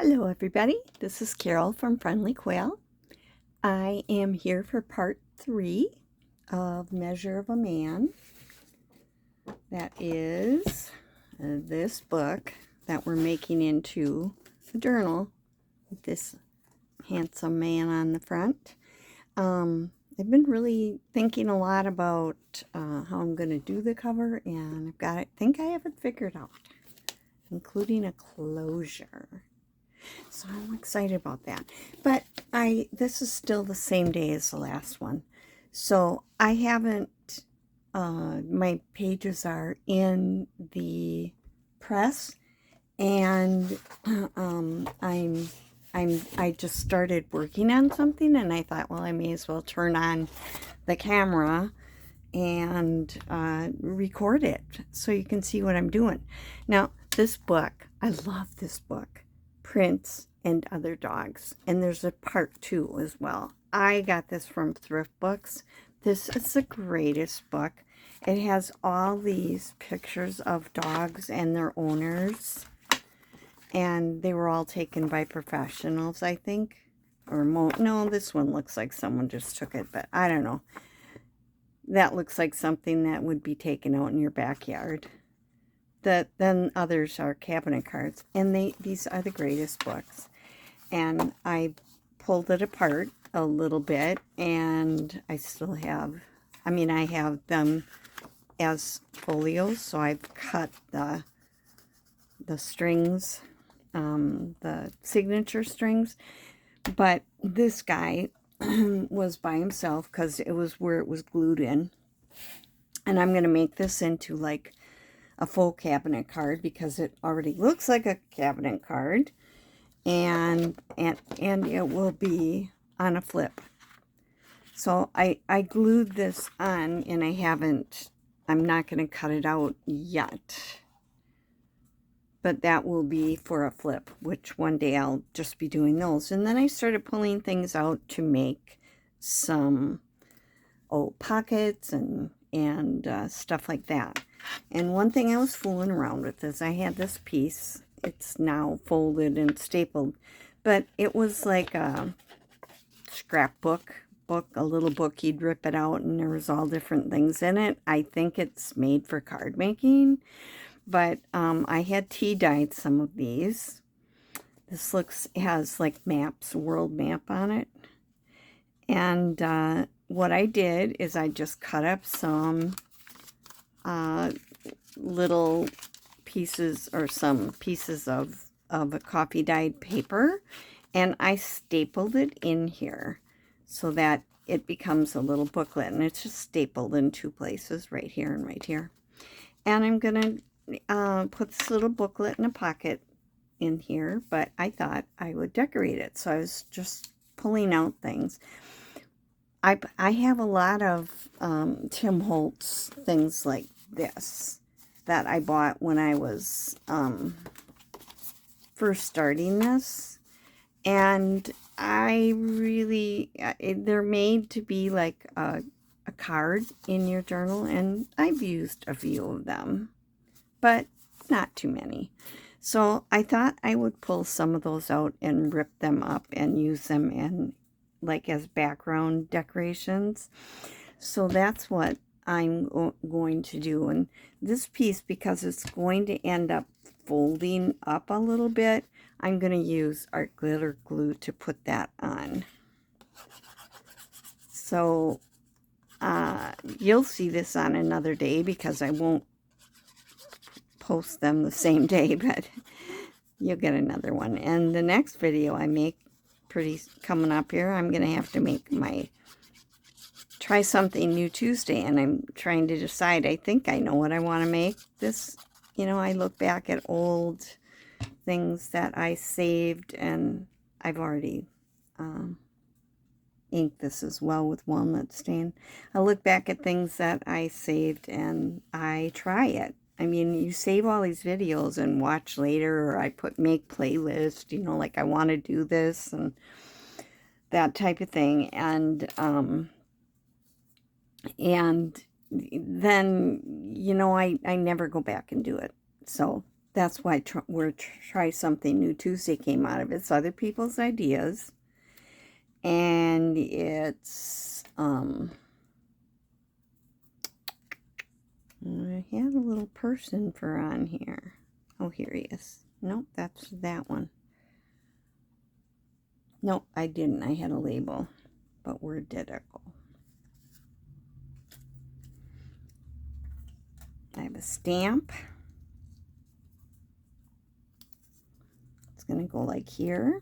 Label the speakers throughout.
Speaker 1: Hello everybody, this is Carol from Friendly Quail. I am here for part 3 of Measure of a Man. That is this book that we're making into a journal with this handsome man on the front. I've been really thinking a lot about how I'm going to do the cover, and I think I have it figured out, including a closure. So I'm excited about that. But this is still the same day as the last one. So I haven't, my pages are in the press, and I just started working on something, and I thought, well, I may as well turn on the camera and record it so you can see what I'm doing. Now, this book, I love this book. Prince and Other Dogs, and there's a part 2 as well. I got this from Thrift Books. This is the greatest book. It has all these pictures of dogs and their owners, and they were all taken by professionals, I think, or no, this one looks like someone just took it, but I don't know. That looks like something that would be taken out in your backyard. Then others are cabinet cards, and these are the greatest books. And I pulled it apart a little bit, and I still have, I have them as folios, so I've cut the strings, the signature strings, but this guy was by himself because it was where it was glued in, and I'm going to make this into like a full cabinet card because it already looks like a cabinet card, and it will be on a flip. So I glued this on, and I'm not going to cut it out yet, but that will be for a flip, which one day I'll just be doing those. And then I started pulling things out to make some pockets and stuff like that. And one thing I was fooling around with is I had this piece. It's now folded and stapled, but it was like a scrapbook book, a little book. You'd rip it out, and there was all different things in it. I think it's made for card making, but I had tea dyed some of these. This has like maps, world map on it, and what I did is I just cut up some little pieces, or some pieces of a coffee dyed paper, and I stapled it in here so that it becomes a little booklet, and it's just stapled in 2 places, right here and right here. And I'm gonna put this little booklet in a pocket in here, but I thought I would decorate it, so I was just pulling out things. I have a lot of Tim Holtz things like this that I bought when I was first starting this, and I really, they're made to be like a card in your journal, and I've used a few of them, but not too many. So I thought I would pull some of those out and rip them up and use them in like as background decorations. So that's what I'm going to do. And this piece, because it's going to end up folding up a little bit, I'm going to use art glitter glue to put that on. So you'll see this on another day because I won't post them the same day, but you'll get another one. And the next video I make coming up here, I'm going to have to make try something new Tuesday, and I'm trying to decide. I think I know what I want to make. This, I look back at old things that I saved, and I've already inked this as well with walnut stain. I look back at things that I saved, and I try it. You save all these videos and watch later, or I make playlist, like I want to do this and that type of thing. And then, I never go back and do it. So that's why we're Try Something New Tuesday came out of it. It's other people's ideas. And it's, I had a little person for on here. Oh, here he is. Nope, that's that one. Nope, I didn't. I had a label. But where did it go? I have a stamp. It's going to go like here.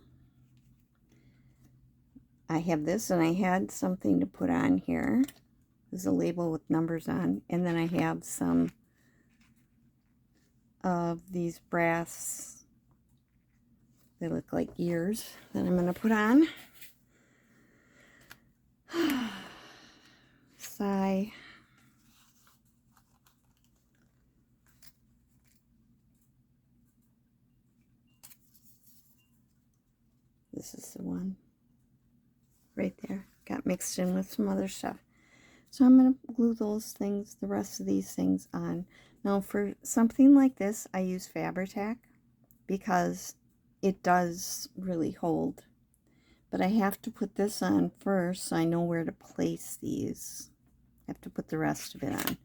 Speaker 1: I have this, and I had something to put on here. There's a label with numbers on. And then I have some of these brass, they look like ears, that I'm going to put on. Sigh. This is the one right there. Got mixed in with some other stuff. So I'm going to glue those things, the rest of these things on. Now for something like this, I use Fabri-Tac because it does really hold. But I have to put this on first so I know where to place these. I have to put the rest of it on.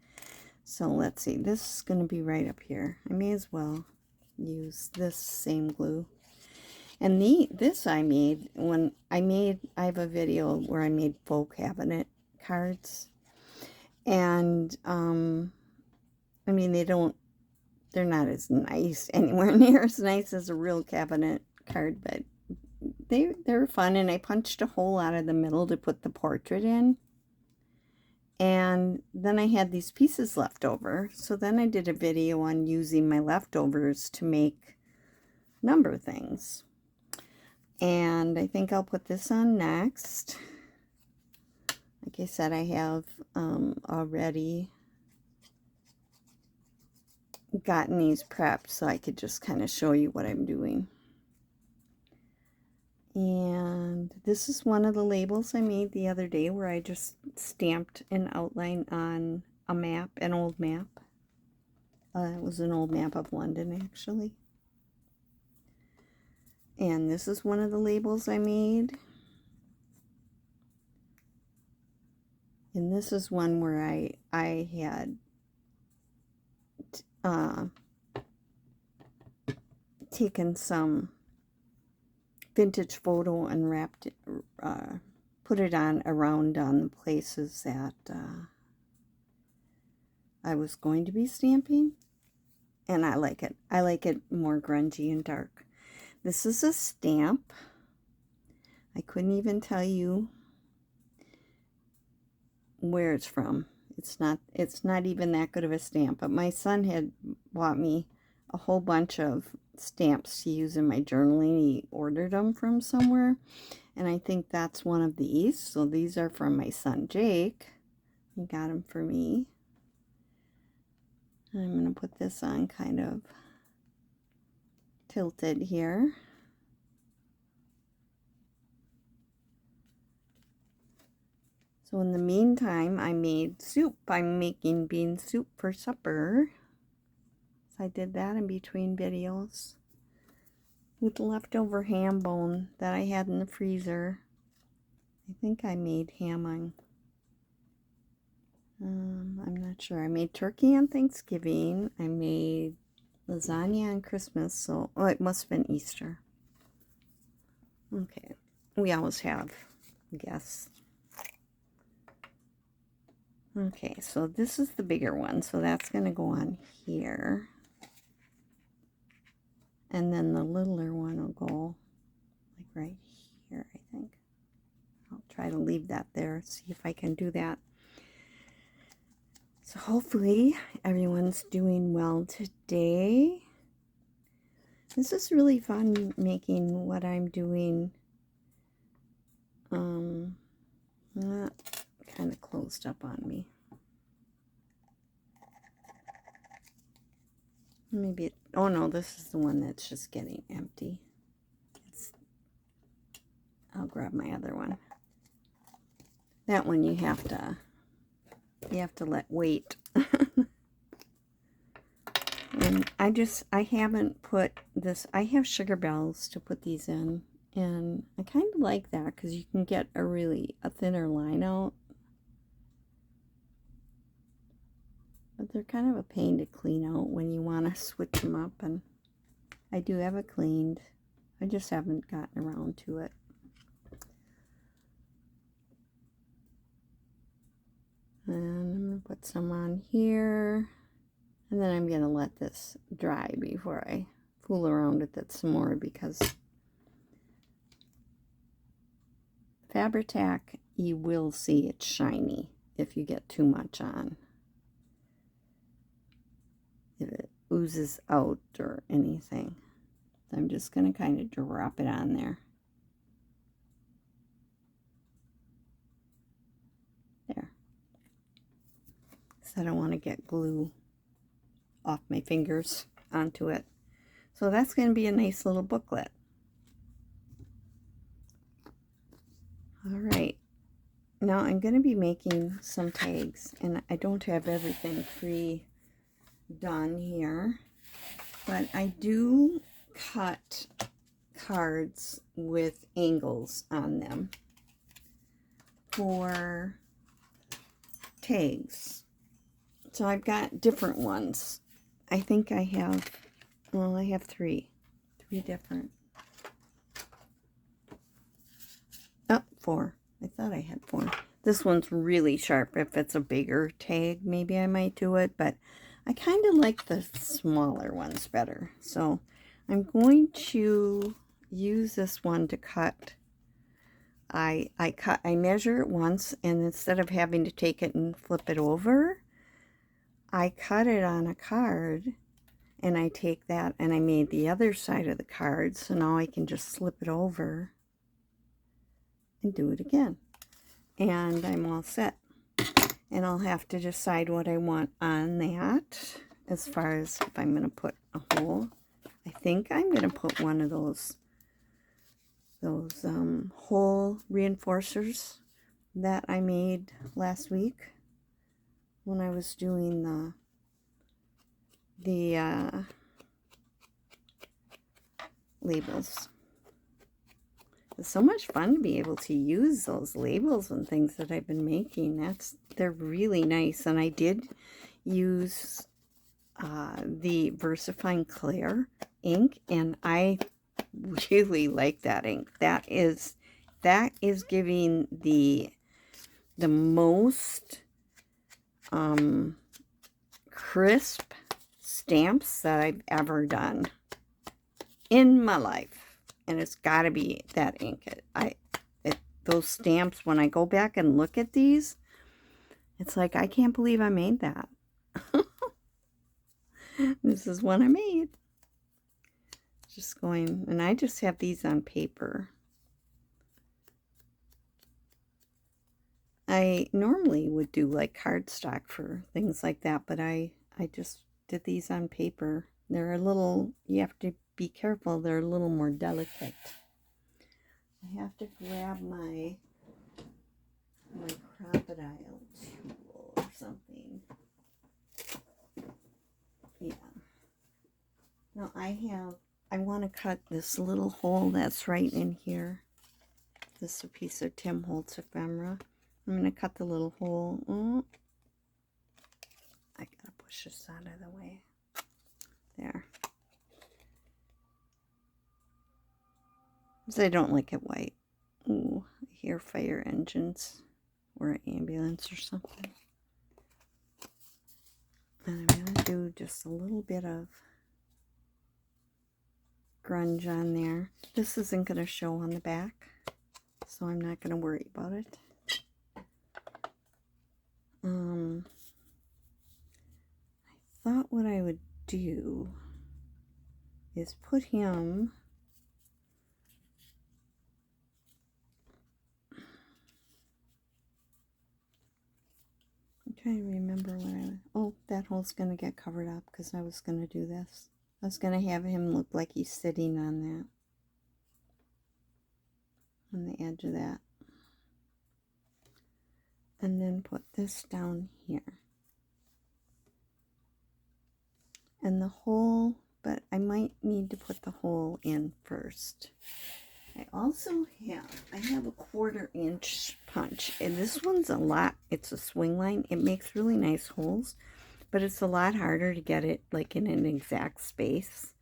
Speaker 1: So let's see, this is going to be right up here. I may as well use this same glue. And this I made when I have a video where I made faux cabinet cards. And, I mean, they're not as nice, anywhere near as nice as a real cabinet card, but they're fun. And I punched a hole out of the middle to put the portrait in. And then I had these pieces left over. So then I did a video on using my leftovers to make number things. And I think I'll put this on next. Like I said, I have already gotten these prepped so I could just kind of show you what I'm doing. And this is one of the labels I made the other day where I just stamped an outline on a map, an old map. It was an old map of London, actually. And this is one of the labels I made. And this is one where I had taken some vintage photo and wrapped it, put it around on the places that I was going to be stamping. And I like it. I like it more grungy and dark. This is a stamp. I couldn't even tell you where it's from. It's not even that good of a stamp, but my son had bought me a whole bunch of stamps to use in my journaling. He ordered them from somewhere, and I think that's one of these. So these are from my son Jake. He got them for me. I'm going to put this on kind of tilted here. So in the meantime, I made soup. I'm making bean soup for supper. So I did that in between videos with leftover ham bone that I had in the freezer. I think I made ham on, I'm not sure. I made turkey on Thanksgiving. I made lasagna on Christmas. So, oh, it must have been Easter. Okay. We always have guests. Okay, so this is the bigger one, so that's going to go on here. And then the littler one will go like right here, I think. I'll try to leave that there, see if I can do that. So hopefully everyone's doing well today. This is really fun making what I'm doing. Kind of closed up on me. Maybe oh no, this is the one that's just getting empty. I'll grab my other one. That one you have to let wait. And I haven't put this, I have sugar bells to put these in, and I kind of like that because you can get a thinner line out. But they're kind of a pain to clean out when you want to switch them up, and I do have it cleaned. I just haven't gotten around to it. And I'm going to put some on here. And then I'm going to let this dry before I fool around with it some more, because Fabri-Tac, you will see it's shiny if you get too much on. If it oozes out or anything. So I'm just going to kind of drop it on there. There. So I don't want to get glue off my fingers onto it. So that's going to be a nice little booklet. Alright, now I'm going to be making some tags, and I don't have everything pre-done here, but I do cut cards with angles on them for tags. So I've got different ones. I think I have, well, I have three different. Oh, 4. I thought I had 4. This one's really sharp. If it's a bigger tag, maybe I might do it, but I kind of like the smaller ones better. So I'm going to use this one to cut. I measure it once, and instead of having to take it and flip it over, I cut it on a card, and I take that and I made the other side of the card, so now I can just slip it over and do it again, and I'm all set. And I'll have to decide what I want on that, as far as if I'm going to put a hole. I think I'm going to put one of those hole reinforcers that I made last week when I was doing the labels. It's so much fun to be able to use those labels and things that I've been making. They're really nice, and I did use the VersaFine Clear ink, and I really like that ink. That is giving the most crisp stamps that I've ever done in my life. And it's got to be that ink. Those stamps, when I go back and look at these, it's like, I can't believe I made that. This is one I made. Just going, and I just have these on paper. I normally would do like cardstock for things like that, but I just did these on paper. They're a little, you have to be careful, they're a little more delicate. I have to grab my crocodile tool or something. Yeah. Now I want to cut this little hole that's right in here. This is a piece of Tim Holtz ephemera. I'm going to cut the little hole. Oh, I got to push this out of the way. There. Because I don't like it white. Ooh, I hear fire engines or an ambulance or something. And I'm going to do just a little bit of grunge on there. This isn't going to show on the back, so I'm not going to worry about it. I thought what I would do is put him trying to remember what oh, that hole's going to get covered up because I was going to do this. I was going to have him look like he's sitting on that, on the edge of that. And then put this down here. And the hole, but I might need to put the hole in first. I also have a 1/4 inch punch, and this one's a lot. It's a swing line. It makes really nice holes, but it's a lot harder to get it like in an exact space.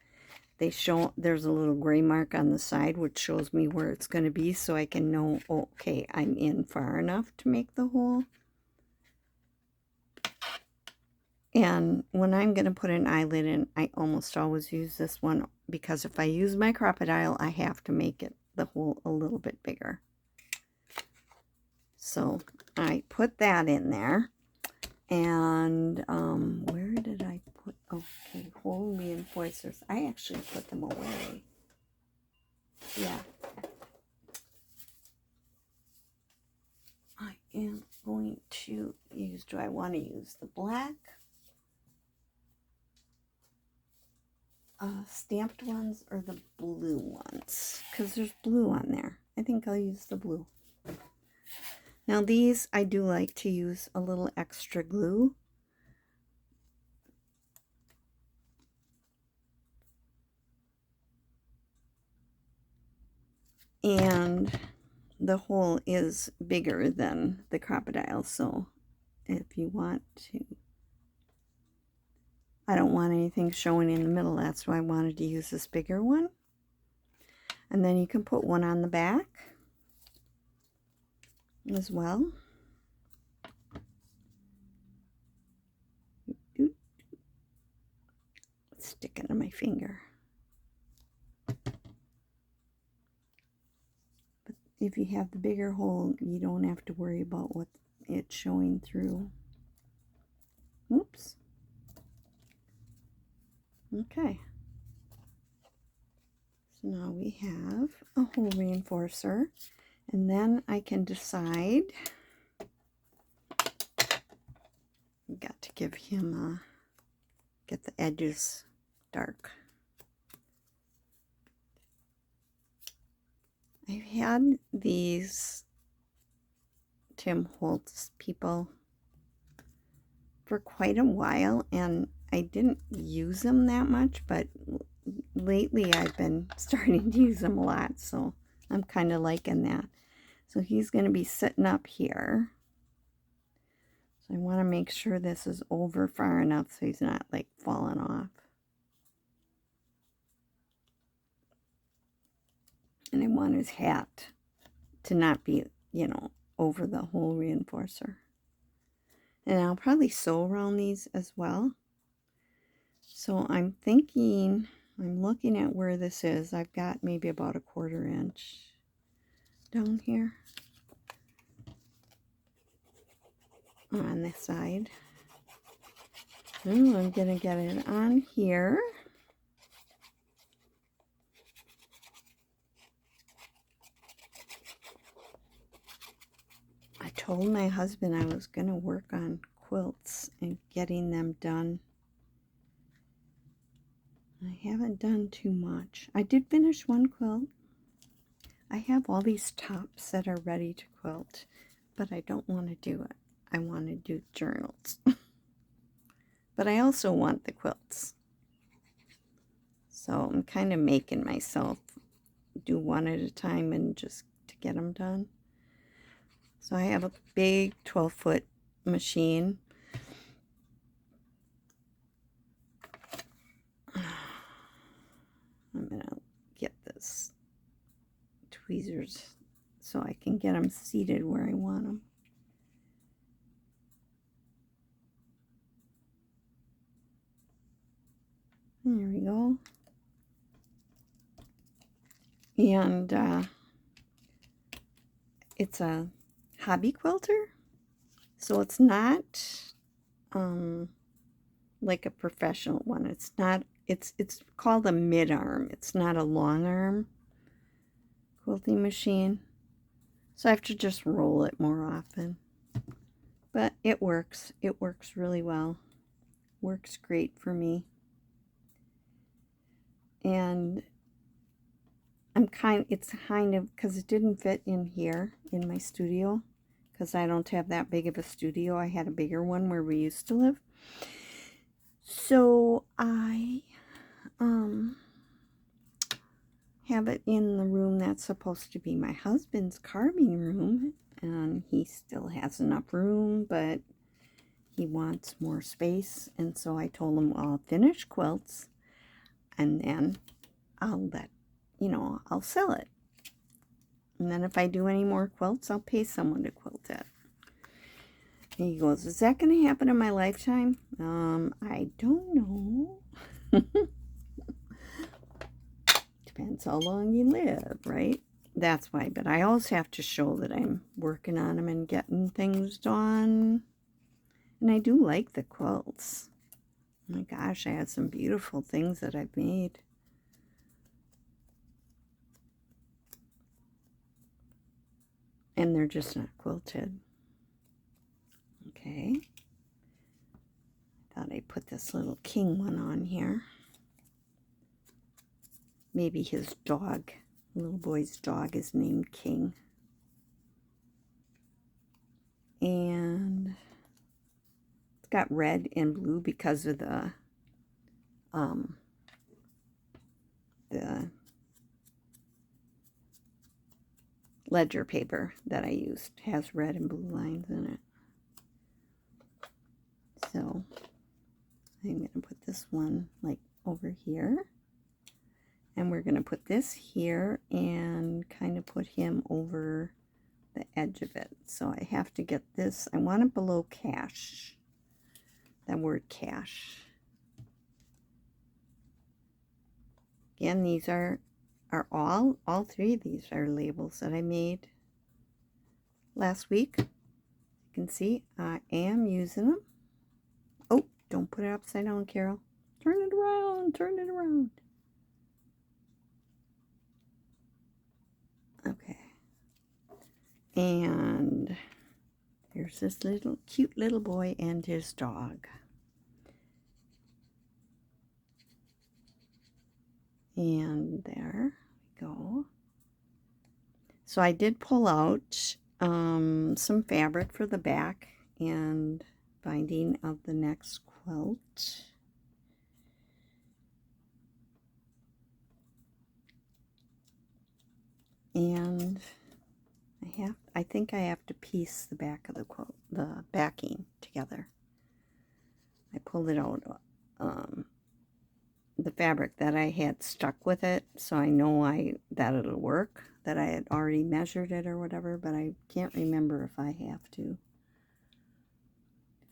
Speaker 1: There's a little gray mark on the side which shows me where it's going to be, so I can know, okay, I'm in far enough to make the hole. And when I'm going to put an eyelid in, I almost always use this one, because if I use my crocodile, I have to make the hole a little bit bigger. So I put that in there. And where did I put, okay, hole reinforcers. I actually put them away. Yeah. I am going to use, do I want to use the black stamped ones or the blue ones? Because there's blue on there. I think I'll use the blue. Now these, I do like to use a little extra glue. And the hole is bigger than the crocodile, so if you want to, I don't want anything showing in the middle, that's why I wanted to use this bigger one. And then you can put one on the back as well. Stick it on my finger. But if you have the bigger hole, you don't have to worry about what it's showing through. Oops. Okay. So now we have a hole reinforcer, and then I can decide. Got to give him get the edges dark. I've had these Tim Holtz people for quite a while, and I didn't use them that much, but lately I've been starting to use them a lot, so I'm kind of liking that. So he's going to be sitting up here. So I want to make sure this is over far enough so he's not like falling off. And I want his hat to not be, you know, over the hole reinforcer. And I'll probably sew around these as well. So I'm thinking, I'm looking at where this is. I've got maybe about a 1/4 inch down here on this side. Ooh, I'm going to get it on here. I told my husband I was going to work on quilts and getting them done. I haven't done too much. I did finish one quilt. I have all these tops that are ready to quilt, but I don't want to do it. I want to do journals. But I also want the quilts. So I'm kind of making myself do one at a time and just to get them done. So I have a big 12-foot machine. I'm going to get this tweezers so I can get them seated where I want them. There we go. And it's a hobby quilter, so it's not like a professional one. It's not, it's called a mid-arm. It's not a long arm quilting machine, so I have to just roll it more often. But it works really well. Works great for me. And it's kind of, because it didn't fit in here in my studio, because I don't have that big of a studio. I had a bigger one where we used to live. So I have it in the room that's supposed to be my husband's carving room, and he still has enough room, but he wants more space, and so I told him, well, I'll finish quilts, and then I'll I'll sell it. And then if I do any more quilts, I'll pay someone to quilt it. And he goes, is that going to happen in my lifetime? I don't know. Depends how long you live, right? That's why. But I always have to show that I'm working on them and getting things done. And I do like the quilts. Oh my gosh, I had some beautiful things that I've made. And they're just not quilted. Okay. Thought I'd put this little king one on here. Maybe his dog, little boy's dog, is named King. And it's got red and blue because of the ledger paper that I used. It has red and blue lines in it. So I'm going to put this one like over here. And we're going to put this here and kind of put him over the edge of it. So I have to get this. I want it below cash. That word cash. Again, these are all three of these are labels that I made last week. You can see I am using them. Oh, don't put it upside down, Carol. Turn it around, turn it around. Okay. And here's this little cute little boy and his dog. And there we go. So I did pull out some fabric for the back and binding of the next quilt. And I think I have to piece the back of the quilt, the backing together. I pulled it out, the fabric that I had stuck with it, so I know that it'll work, that I had already measured it or whatever, but I can't remember if I have to.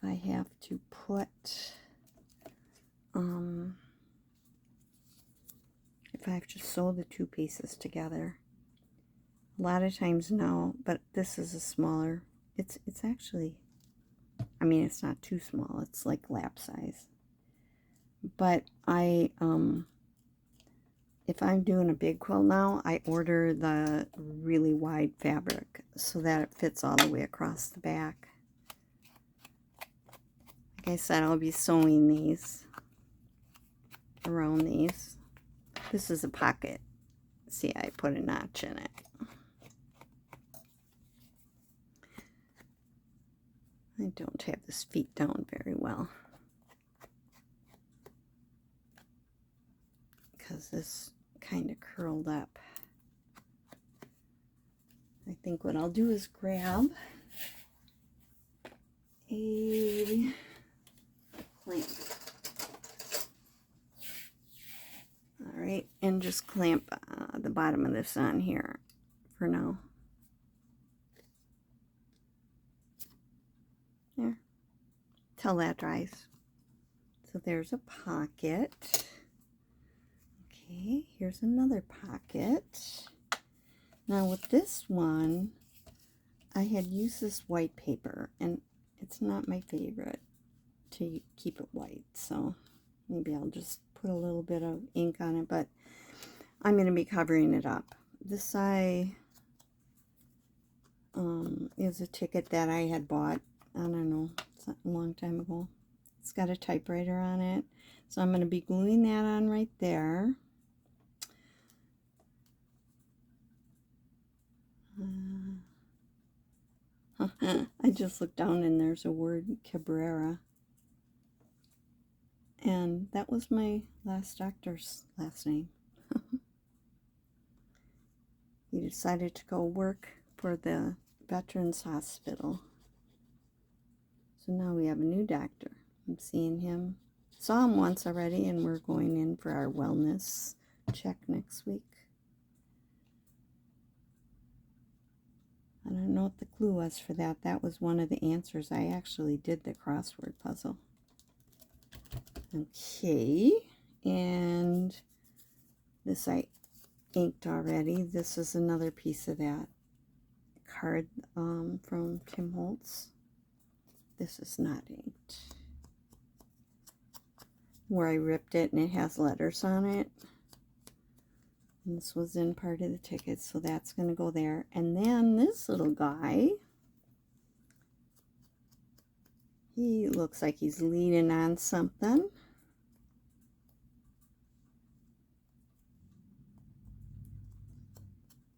Speaker 1: If I have to put, if I have to sew the two pieces together. A lot of times now, but this is a smaller, it's actually, I mean, it's not too small, it's like lap size. But if I'm doing a big quilt now, I order the really wide fabric so that it fits all the way across the back. Like I said, I'll be sewing these around these. This is a pocket. See, I put a notch in it. I don't have this feet down very well, because this kind of curled up. I think what I'll do is grab a clamp. All right, and just clamp the bottom of this on here for now. There, till that dries. So there's a pocket. Okay, here's another pocket. Now with this one, I had used this white paper, and it's not my favorite to keep it white, so maybe I'll just put a little bit of ink on it, but I'm going to be covering it up. This is a ticket that I had bought, I don't know, a long time ago. It's got a typewriter on it, so I'm going to be gluing that on right there. I just looked down and there's a word, Cabrera. And that was my last doctor's last name. He decided to go work for the Veterans Hospital. So now we have a new doctor. I'm seeing him. Saw him once already, and we're going in for our wellness check next week. I don't know what the clue was for that. That was one of the answers. I actually did the crossword puzzle. Okay, and this I inked already. This is another piece of that card from Tim Holtz. This is not inked. Where I ripped it and it has letters on it. And this was in part of the ticket, so that's going to go there. And then this little guy, he looks like he's leaning on something.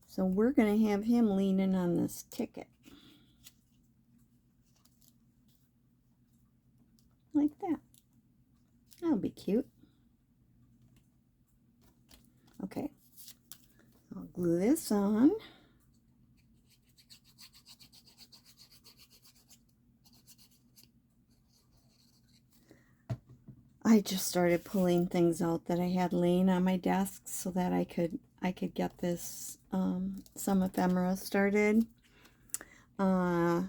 Speaker 1: So we're going to have him leaning on this ticket. Like that. That'll be cute. Okay. I'll glue this on. I just started pulling things out that I had laying on my desk so that I could get this some ephemera started. I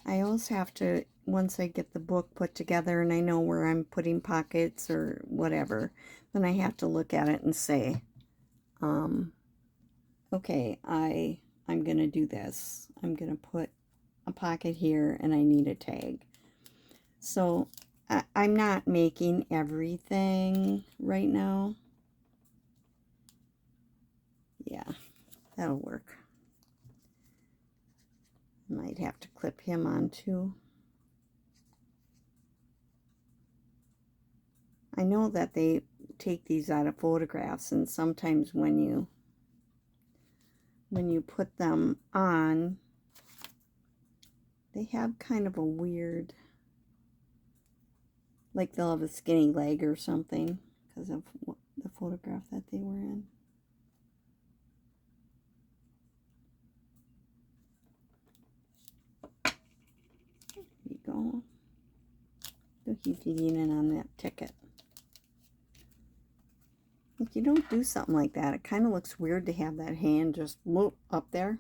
Speaker 1: also have to, once I get the book put together and I know where I'm putting pockets or whatever, then I have to look at it and say, okay, I'm gonna do this. I'm gonna put a pocket here and I need a tag. So I'm not making everything right now. Yeah, that'll work. Might have to clip him on too. I know that they take these out of photographs, and sometimes when you put them on, they have kind of a weird, like they'll have a skinny leg or something because of the photograph that they were in. There you go. So he's leaning on that ticket. If you don't do something like that, it kind of looks weird to have that hand just whoop up there.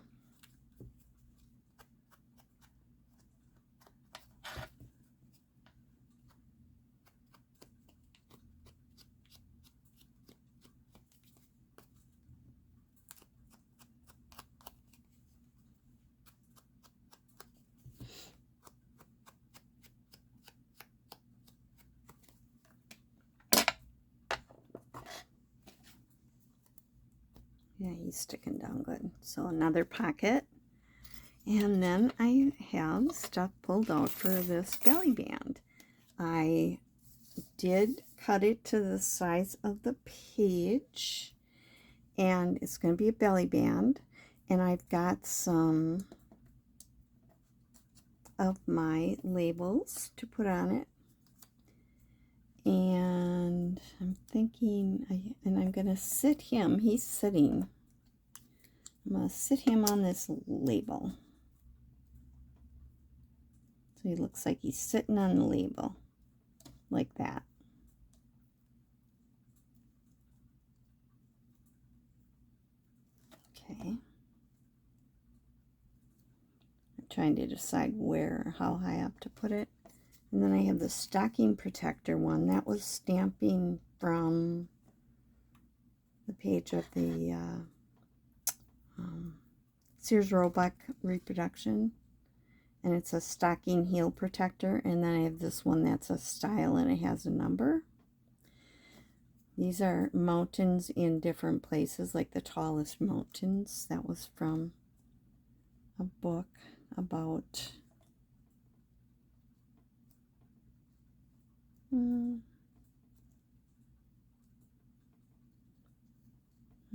Speaker 1: Yeah, he's sticking down good. So another pocket. And then I have stuff pulled out for this belly band. I did cut it to the size of the page. And it's going to be a belly band. And I've got some of my labels to put on it. And I'm thinking, I'm going to sit him, he's sitting. I'm going to sit him on this label. So he looks like he's sitting on the label, like that. Okay. I'm trying to decide where, how high up to put it. And then I have the stocking protector one. That was stamping from the page of the Sears Roebuck reproduction. And it's a stocking heel protector. And then I have this one that's a style and it has a number. These are mountains in different places, like the tallest mountains. That was from a book about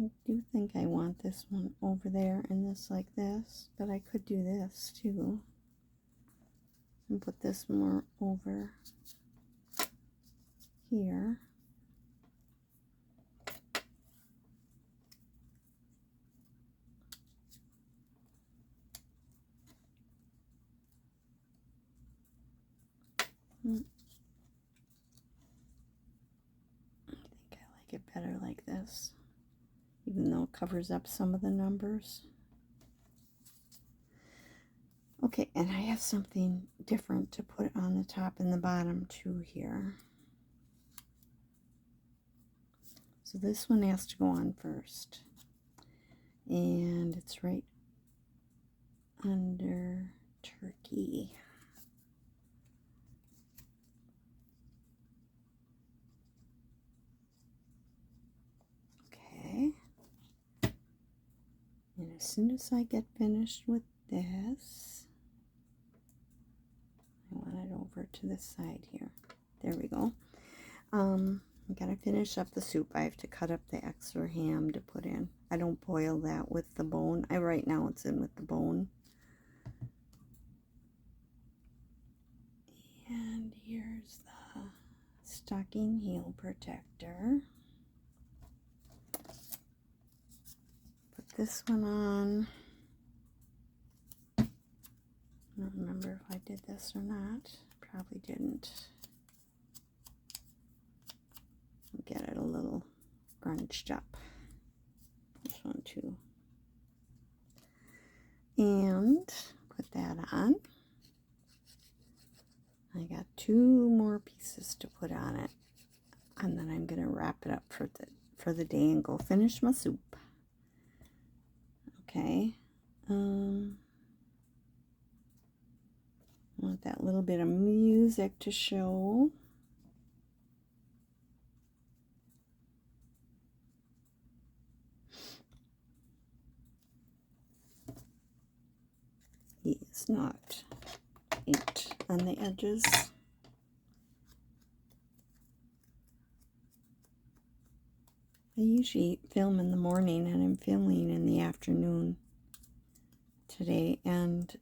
Speaker 1: I do think I want this one over there and this like this, but I could do this too and put this more over here. I think I like it better like this, even though it covers up some of the numbers. Okay, and I have something different to put on the top and the bottom too here. So this one has to go on first. And it's right under turkey. Okay. And as soon as I get finished with this, I want it over to this side here. There we go. I gotta finish up the soup. I have to cut up the extra ham to put in. I don't boil that with the bone. Right now it's in with the bone. And here's the stocking heel protector. Put this one on. I don't remember if I did this or not. Probably didn't. Get it a little scrunched up. This one too. And put that on. I got 2 more pieces to put on it. And then I'm going to wrap it up for the day and go finish my soup. Okay. I want that little bit of music to show. He is not inked on the edges. I usually film in the morning, and I'm filming in the afternoon today, and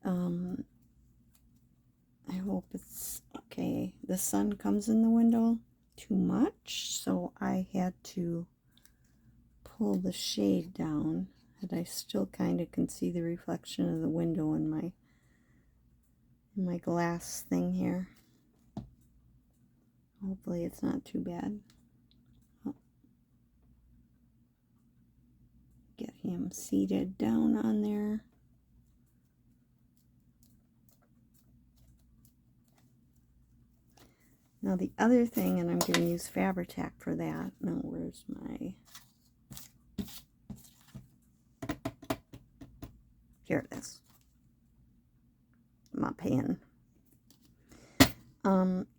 Speaker 1: I hope it's okay. The sun comes in the window too much, so I had to pull the shade down, and I still kind of can see the reflection of the window in my glass thing here. Hopefully it's not too bad. Oh. Get him seated down on there. Now the other thing, and I'm going to use Fabri-Tac for that. Now where's my... Here it is. My pen.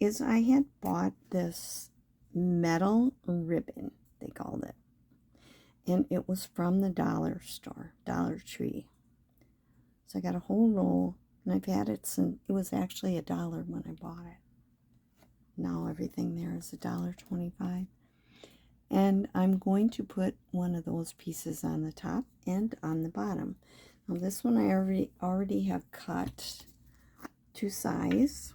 Speaker 1: Is I had bought this metal ribbon, they called it. And it was from the dollar store, Dollar Tree. So I got a whole roll, and I've had it since, it was actually $1 when I bought it. Now everything there is $1.25. And I'm going to put one of those pieces on the top and on the bottom. Now this one I already have cut to size.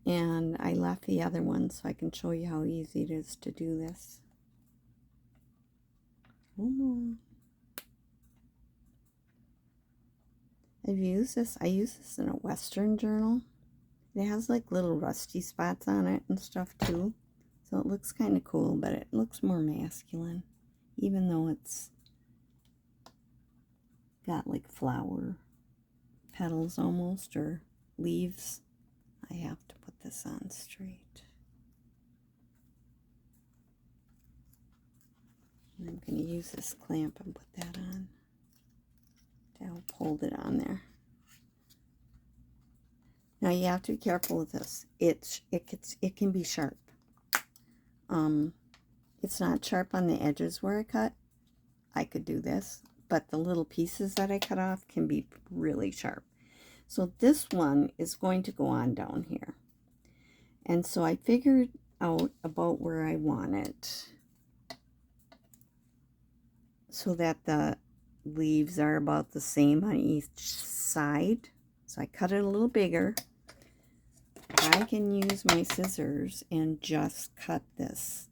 Speaker 1: And I left the other one so I can show you how easy it is to do this. I use this in a Western journal. It has like little rusty spots on it and stuff too. So it looks kind of cool, but it looks more masculine. Even though it's got like flower petals almost, or leaves. I have to put this on straight. And I'm going to use this clamp and put that on to help hold it on there. Now you have to be careful with this. It can be sharp. It's not sharp on the edges where I cut. I could do this, but the little pieces that I cut off can be really sharp. So this one is going to go on down here. And so I figured out about where I want it so that the leaves are about the same on each side. So I cut it a little bigger. I can use my scissors and just cut this.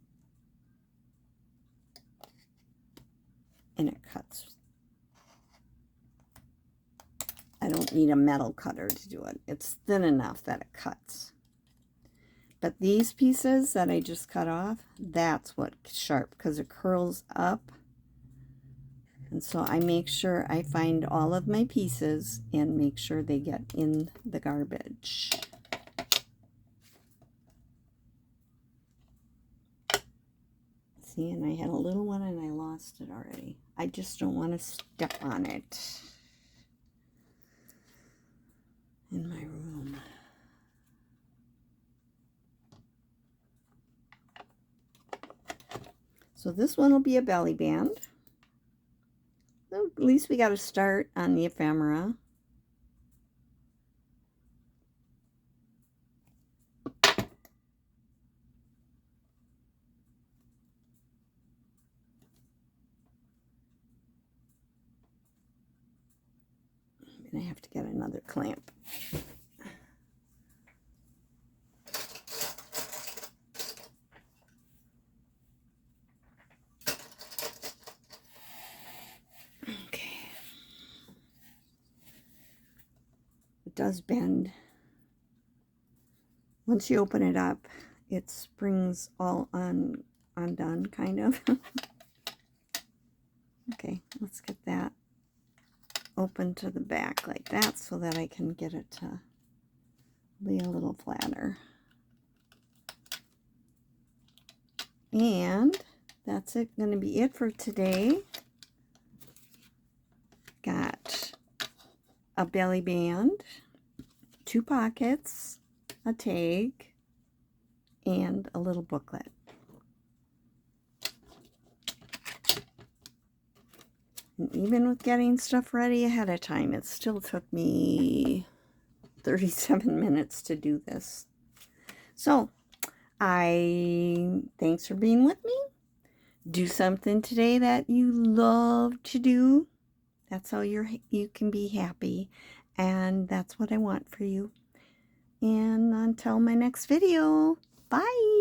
Speaker 1: And it cuts. I don't need a metal cutter to do it. It's thin enough that it cuts. But these pieces that I just cut off, that's what's sharp because it curls up. And so I make sure I find all of my pieces and make sure they get in the garbage. See, and I had a little one and I lost it already. I just don't want to step on it in my room. So this one will be a belly band. So at least we got to start on the ephemera. I'm going to have to get another clamp. Does bend. Once you open it up, it springs all undone, kind of. Okay, let's get that open to the back like that so that I can get it to lay a little flatter. And that's going to be it for today. Got a belly band, 2 pockets, a tag, and a little booklet. And even with getting stuff ready ahead of time, it still took me 37 minutes to do this. So, thanks for being with me. Do something today that you love to do. That's how you can be happy. And that's what I want for you. And until my next video, bye.